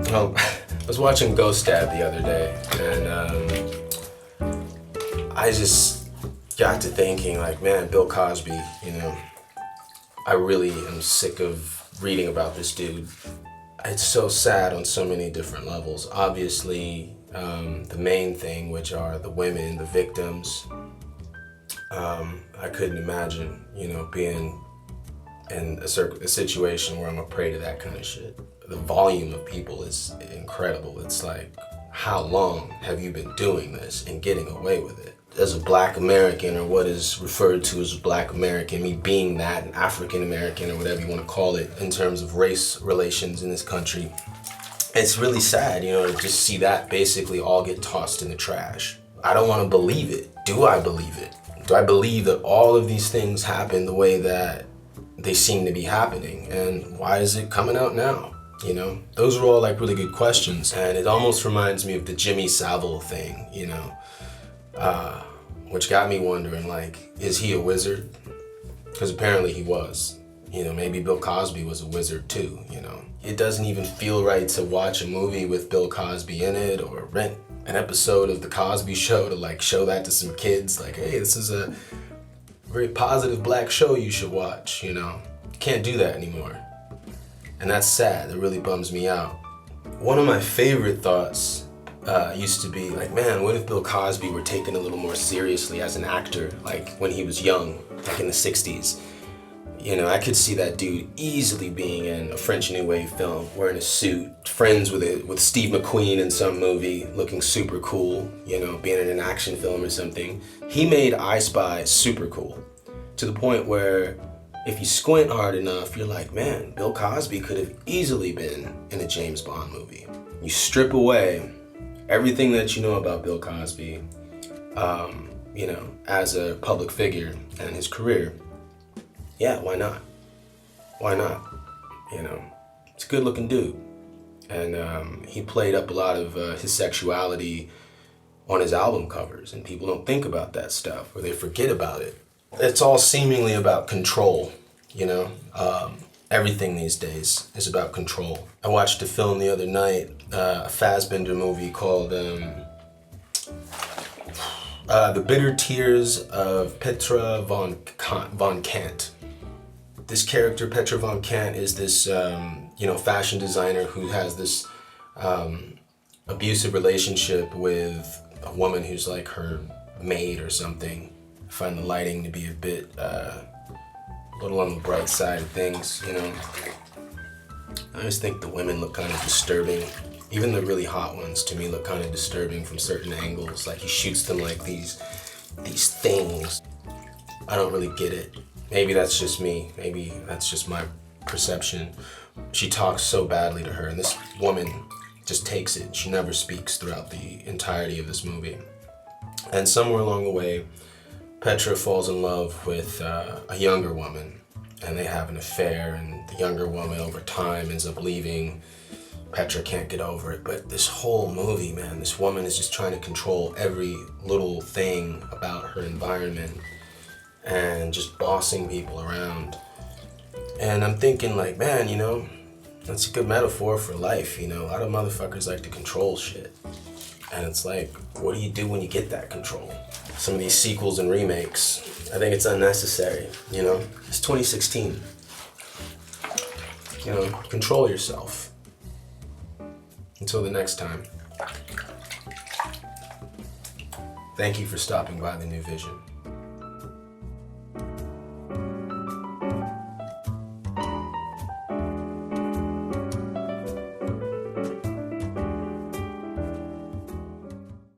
Well, I was watching Ghost Dad the other day, and I just got to thinking, like, man, Bill Cosby, you know, I really am sick of reading about this dude. It's so sad on so many different levels. Obviously, the main thing, which are the women, the victims. I couldn't imagine, you know, being in a situation where I'm a prey to that kind of shit. The volume of people is incredible. It's like, how long have you been doing this and getting away with it? As a Black American, or what is referred to as a Black American, me being that, an African American, or whatever you want to call it, in terms of race relations in this country, it's really sad, you know, to just see that basically all get tossed in the trash. I don't want to believe it. Do I believe it? Do I believe that all of these things happen the way that they seem to be happening? And why is it coming out now? You know, those are all like really good questions. And it almost reminds me of the Jimmy Savile thing, you know, which got me wondering, like, is he a wizard? Because apparently he was. You know, maybe Bill Cosby was a wizard too, you know. It doesn't even feel right to watch a movie with Bill Cosby in it, or rent an episode of The Cosby Show to like show that to some kids. Like, hey, this is a very positive Black show you should watch, you know. You can't do that anymore. And that's sad. It really bums me out. One of my favorite thoughts used to be like, man, what if Bill Cosby were taken a little more seriously as an actor, like when he was young, like in the 60s. You know, I could see that dude easily being in a French New Wave film, wearing a suit, friends with Steve McQueen in some movie, looking super cool, you know, being in an action film or something. He made I Spy super cool, to the point where if you squint hard enough, you're like, man, Bill Cosby could have easily been in a James Bond movie. You strip away everything that you know about Bill Cosby, you know, as a public figure and his career. Yeah, why not? Why not? You know, it's a good looking dude. And he played up a lot of his sexuality on his album covers, and people don't think about that stuff, or they forget about it. It's all seemingly about control, you know? Everything these days is about control. I watched a film the other night, a Fassbinder movie called The Bitter Tears of Petra von Kant. This character, Petra von Kant, is this you know, fashion designer who has this abusive relationship with a woman who's like her maid or something. I find the lighting to be a bit a little on the bright side of things, you know. I just think the women look kind of disturbing. Even the really hot ones, to me, look kind of disturbing from certain angles. Like, he shoots them like these things. I don't really get it. Maybe that's just me. Maybe that's just my perception. She talks so badly to her, and this woman just takes it. She never speaks throughout the entirety of this movie. And somewhere along the way, Petra falls in love with a younger woman, and they have an affair, and the younger woman over time ends up leaving. Petra can't get over it, but this whole movie, man, this woman is just trying to control every little thing about her environment and just bossing people around. And I'm thinking, like, man, you know, that's a good metaphor for life, you know. A lot of motherfuckers like to control shit. And it's like, what do you do when you get that control? Some of these sequels and remakes, I think it's unnecessary, you know? It's 2016. You know, control yourself. Until the next time. Thank you for stopping by The New Vision.